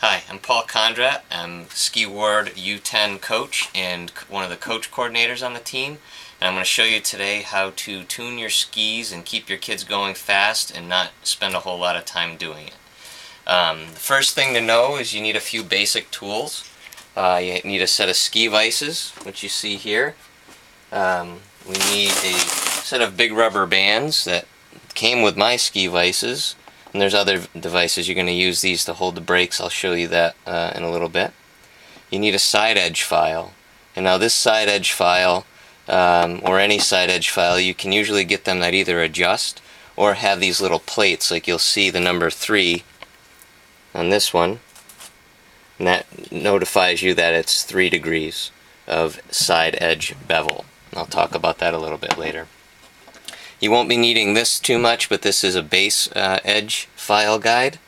Hi, I'm Paul Condrat. I'm Ski Ward U10 coach and one of the coach coordinators on the team. And I'm going to show you today how to tune your skis and keep your kids going fast and not spend a whole lot of time doing it. The first thing to know is you need a few basic tools. You need a set of ski vices, which you see here. We need a set of big rubber bands that came with my ski vices. And there's other devices. You're going to use these to hold the brakes. I'll show you that in a little bit. You need a side edge file. And now this side edge file, or any side edge file, you can usually get them that either adjust or have these little plates, like you'll see the number 3 on this one. And that notifies you that it's 3 degrees of side edge bevel. I'll talk about that a little bit later. You won't be needing this too much, but this is a base edge file guide.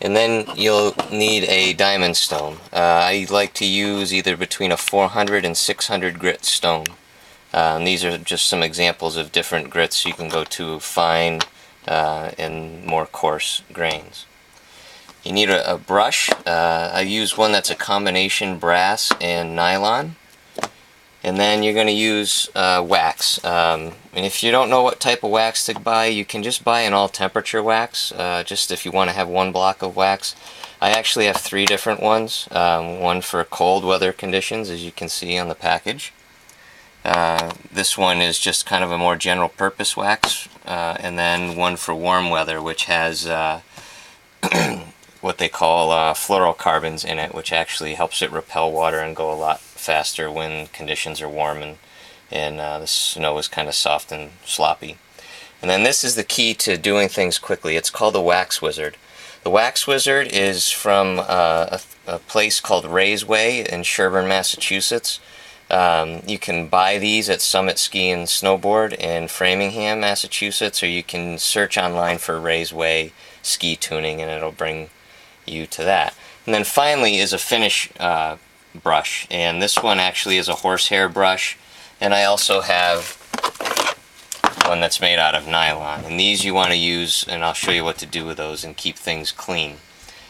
And then you'll need a diamond stone. I like to use either between a 400 and 600 grit stone. These are just some examples of different grits. You can go to fine and more coarse grains. You need a brush. I use one that's a combination brass and nylon. And then you're going to use wax. And if you don't know what type of wax to buy, you can just buy an all-temperature wax, just if you want to have one block of wax. I actually have 3 different ones. One for cold weather conditions, as you can see on the package. This one is just kind of a more general purpose wax. And then one for warm weather, which has what they call fluorocarbons in it, which actually helps it repel water and go a lot faster when conditions are warm and the snow is kind of soft and sloppy. And then this is the key to doing things quickly. It's called the Wax Wizard. The Wax Wizard is from a place called Raysway in Sherburne, Massachusetts. You can buy these at Summit Ski and Snowboard in Framingham, Massachusetts, or you can search online for Raysway ski tuning and it'll bring you to that. And then finally is a finish brush, and this one actually is a horsehair brush, and I also have one that's made out of nylon, and these you want to use, and I'll show you what to do with those and keep things clean.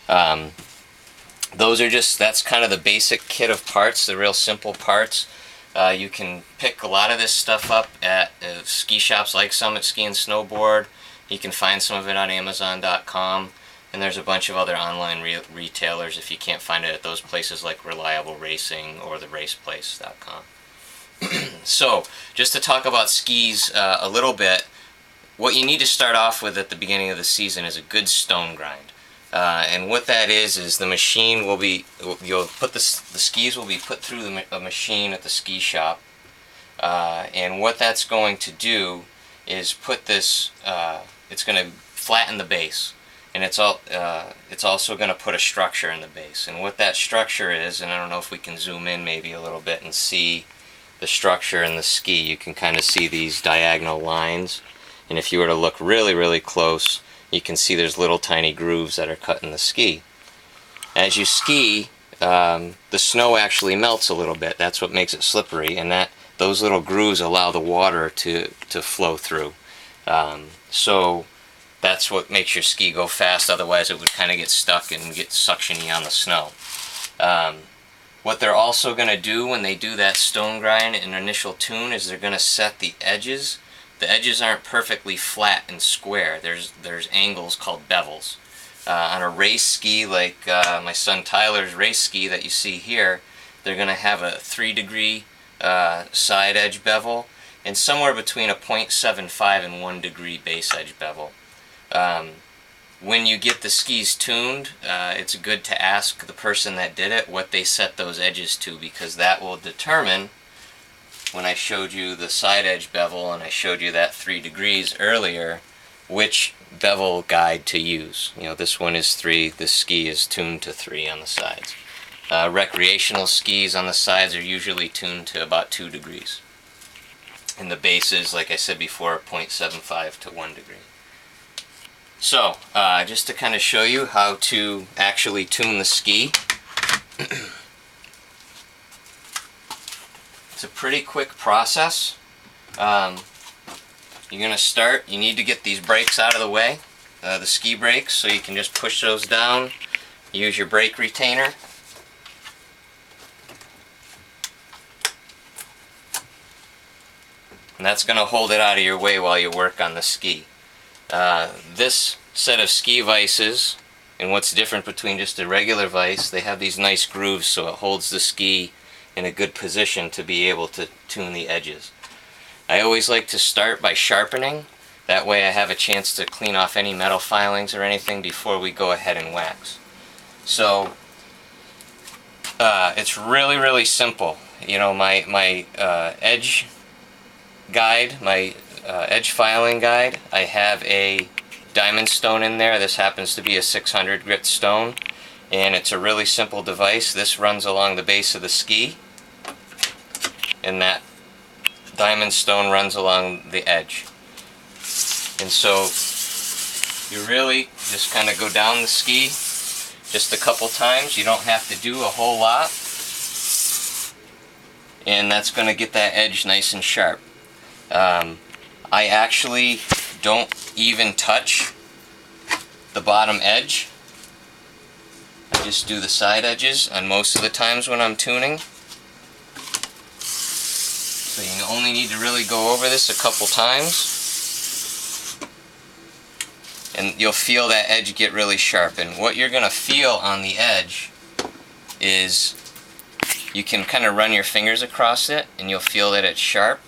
Those are that's kind of the basic kit of parts, the real simple parts. You can pick a lot of this stuff up at ski shops like Summit Ski and Snowboard. You can find some of it on Amazon.com. And there's a bunch of other online retailers if you can't find it at those places, like Reliable Racing or theraceplace.com. So, just to talk about skis a little bit, what you need to start off with at the beginning of the season is a good stone grind. And what that is the machine will be, the skis will be put through a machine at the ski shop. And what that's going to do is put this, it's going to flatten the base. And it's also going to put a structure in the base. And what that structure is, and I don't know if we can zoom in maybe a little bit and see the structure in the ski. You can kind of see these diagonal lines. And if you were to look really, really close, you can see there's little tiny grooves that are cut in the ski. As you ski, the snow actually melts a little bit. That's what makes it slippery. And those little grooves allow the water to flow through. So that's what makes your ski go fast, otherwise it would kind of get stuck and get suctiony on the snow. What they're also going to do when they do that stone grind and initial tune is they're going to set the edges. The edges aren't perfectly flat and square. There's angles called bevels. On a race ski like my son Tyler's race ski that you see here, they're going to have a 3 degree side edge bevel and somewhere between a 0.75 and 1 degree base edge bevel. When you get the skis tuned, it's good to ask the person that did it what they set those edges to, because that will determine, when I showed you the side edge bevel and I showed you that 3 degrees earlier, which bevel guide to use. You know, this one is 3, this ski is tuned to 3 on the sides. Recreational skis on the sides are usually tuned to about 2 degrees. And the bases, like I said before, 0.75 to 1 degree. So, just to kind of show you how to actually tune the ski. It's a pretty quick process. You're going to start, you need to get these brakes out of the way. the ski brakes, so you can just push those down, use your brake retainer. And that's going to hold it out of your way while you work on the ski. This set of ski vices, and what's different between just a regular vise, they have these nice grooves so it holds the ski in a good position to be able to tune the edges. I always like to start by sharpening. That way I have a chance to clean off any metal filings or anything before we go ahead and wax. So it's really simple. You know, my edge guide, my edge filing guide, I have a diamond stone in there. This happens to be a 600 grit stone, and it's a really simple device. This runs along the base of the ski, and that diamond stone runs along the edge. And so you really just kind of go down the ski just a couple times. You don't have to do a whole lot, and that's going to get that edge nice and sharp. I actually don't even touch the bottom edge. I just do the side edges on most of the times when I'm tuning. So you only need to really go over this a couple times, and you'll feel that edge get really sharp. And what you're going to feel on the edge is you can kind of run your fingers across it and you'll feel that it's sharp.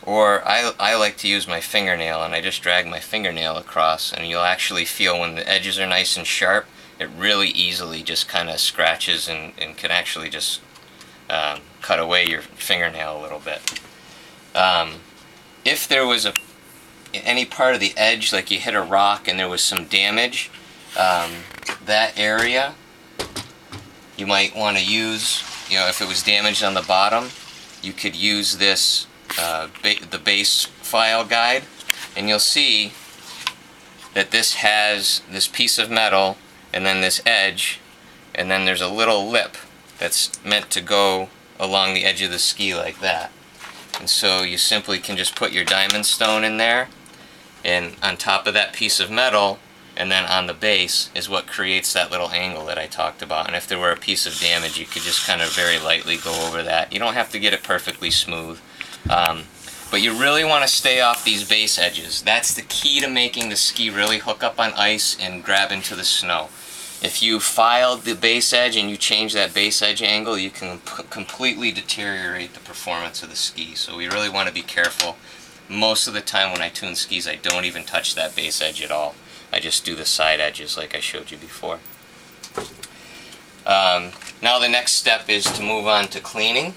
Or I like to use my fingernail, and I just drag my fingernail across, and you'll actually feel when the edges are nice and sharp, it really easily just kind of scratches and can actually just cut away your fingernail a little bit. If there was any part of the edge, like you hit a rock and there was some damage, that area you might want to use, you know, if it was damaged on the bottom, you could use this the base file guide, and you'll see that this has this piece of metal and then this edge, and then there's a little lip that's meant to go along the edge of the ski like that. And so you simply can just put your diamond stone in there, and on top of that piece of metal and then on the base is what creates that little angle that I talked about. And if there were a piece of damage, you could just kind of very lightly go over that. You don't have to get it perfectly smooth. But you really want to stay off these base edges. That's the key to making the ski really hook up on ice and grab into the snow. If you filed the base edge and you change that base edge angle, you can completely deteriorate the performance of the ski. So we really want to be careful. Most of the time when I tune skis, I don't even touch that base edge at all. I just do the side edges like I showed you before. Now the next step is to move on to cleaning.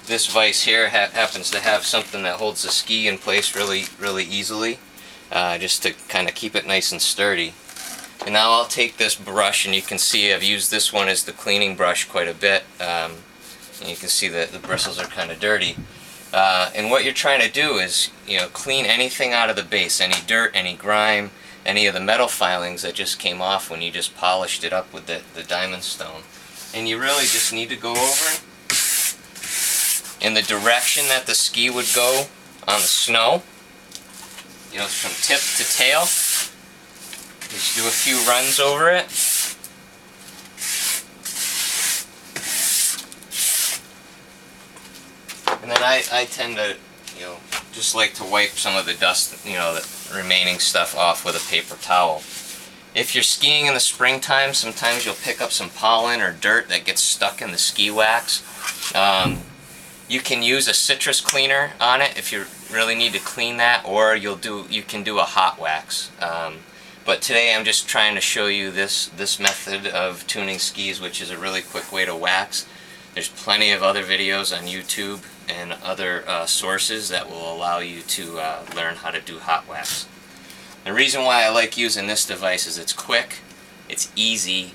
This vise here happens to have something that holds the ski in place really easily, just to kind of keep it nice and sturdy. And now I'll take this brush, and you can see I've used this one as the cleaning brush quite a bit. And you can see that the bristles are kind of dirty. And what you're trying to do is, you know, clean anything out of the base, any dirt, any grime, any of the metal filings that just came off when you just polished it up with the diamond stone. And you really just need to go over in the direction that the ski would go on the snow. You know, from tip to tail. Just do a few runs over it. And then I tend to, you know, just like to wipe some of the dust, you know, the remaining stuff off with a paper towel. If you're skiing in the springtime, sometimes you'll pick up some pollen or dirt that gets stuck in the ski wax. You can use a citrus cleaner on it if you really need to clean that, or you can do a hot wax. But today I'm just trying to show you this method of tuning skis, which is a really quick way to wax. There's plenty of other videos on YouTube and other sources that will allow you to learn how to do hot wax. The reason why I like using this device is it's quick, it's easy,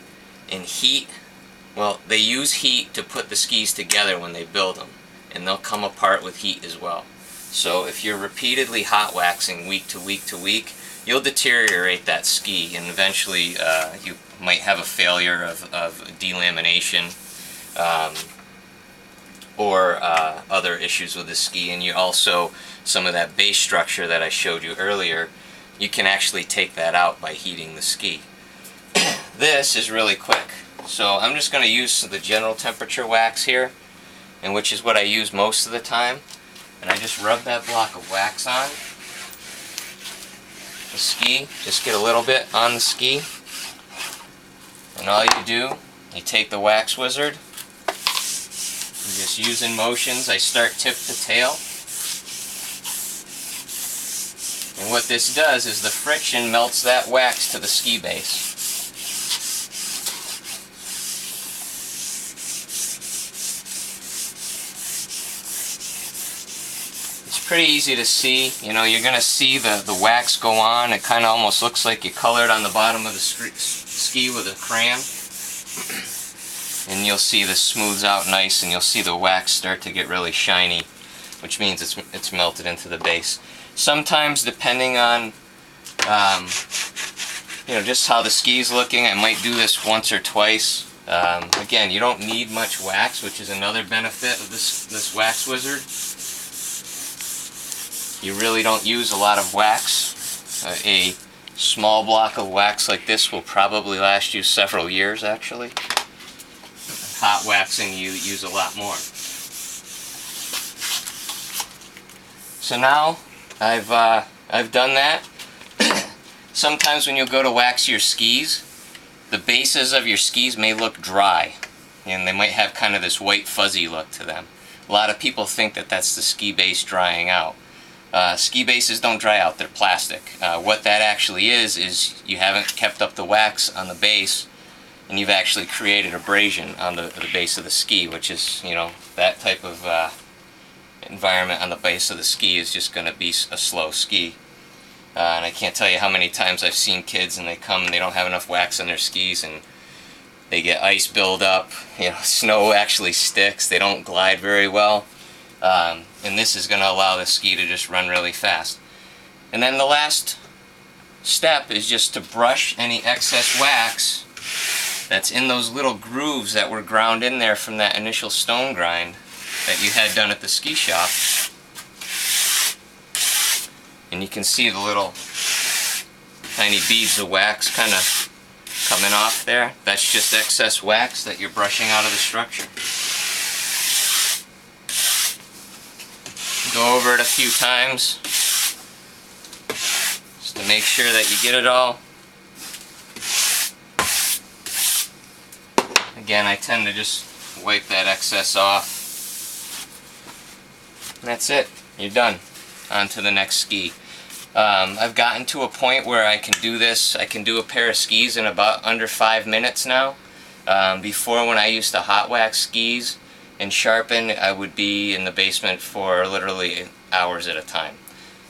and heat, well, they use heat to put the skis together when they build them, and they'll come apart with heat as well. So if you're repeatedly hot waxing week to week to week, you'll deteriorate that ski, and eventually you might have a failure of delamination or other issues with the ski. And you also, some of that base structure that I showed you earlier, you can actually take that out by heating the ski. This is really quick. So I'm just going to use the general temperature wax here, and which is what I use most of the time. And I just rub that block of wax on the ski. Just get a little bit on the ski. And all you do, you take the wax wizard, you just using motions. I start tip to tail. And what this does is the friction melts that wax to the ski base. It's pretty easy to see. You know, you're going to see the wax go on. It kind of almost looks like you colored on the bottom of the ski with a crayon. And you'll see this smooths out nice, and you'll see the wax start to get really shiny, which means it's melted into the base. Sometimes, depending on you know, just how the ski's looking, I might do this once or twice. Again, you don't need much wax, which is another benefit of this wax wizard. You really don't use a lot of wax. A small block of wax like this will probably last you several years, actually. Hot waxing, you use a lot more. So now I've done that. Sometimes when you go to wax your skis, the bases of your skis may look dry, and they might have kind of this white fuzzy look to them. A lot of people think that that's the ski base drying out. Ski bases don't dry out, they're plastic. What that actually is you haven't kept up the wax on the base, and you've actually created abrasion on the base of the ski, which is, you know, that type of environment on the base of the ski is just going to be a slow ski. And I can't tell you how many times I've seen kids and they come and they don't have enough wax on their skis and they get ice build up, you know, snow actually sticks, they don't glide very well. And this is going to allow the ski to just run really fast. And then the last step is just to brush any excess wax that's in those little grooves that were ground in there from that initial stone grind that you had done at the ski shop. And you can see the little tiny beads of wax kind of coming off there. That's just excess wax that you're brushing out of the structure. Go over it a few times just to make sure that you get it all. Again, I tend to just wipe that excess off. And that's it. You're done. On to the next ski. I've gotten to a point where I can do this. I can do a pair of skis in about under 5 minutes now. Before, when I used to hot wax skis and sharpen, I would be in the basement for literally hours at a time.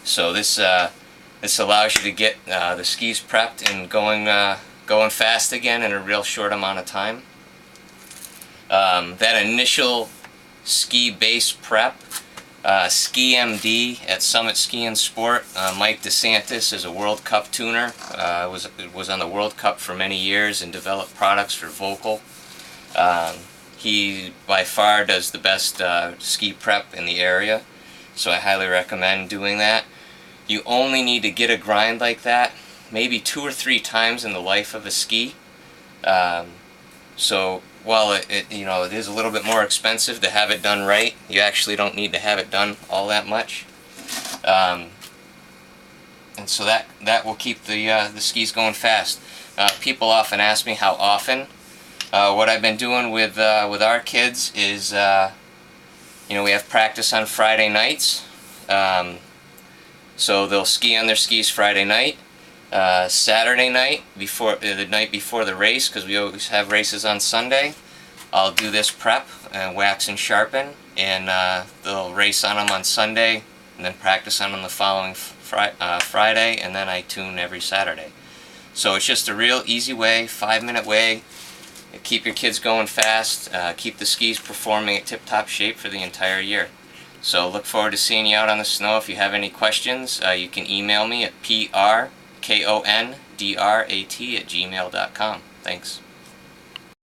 So this allows you to get the skis prepped and going fast again in a real short amount of time. That initial ski base prep, Ski MD at Summit Ski and Sport. Mike DeSantis is a World Cup tuner. Was on the World Cup for many years and developed products for Volkl. He by far does the best ski prep in the area, so I highly recommend doing that. You only need to get a grind like that maybe 2 or 3 times in the life of a ski. So while it is a little bit more expensive to have it done right, you actually don't need to have it done all that much. And so that will keep the skis going fast. People often ask me how often. What I've been doing with our kids is, we have practice on Friday nights. So they'll ski on their skis Friday night. Saturday night, the night before the race, because we always have races on Sunday, I'll do this prep and wax and sharpen, and they'll race on them on Sunday and then practice on them the following Friday, and then I tune every Saturday. So it's just a real easy way, 5-minute way. Keep your kids going fast, keep the skis performing at tip-top shape for the entire year. So look forward to seeing you out on the snow. If you have any questions, you can email me at prkondrat@gmail.com. Thanks.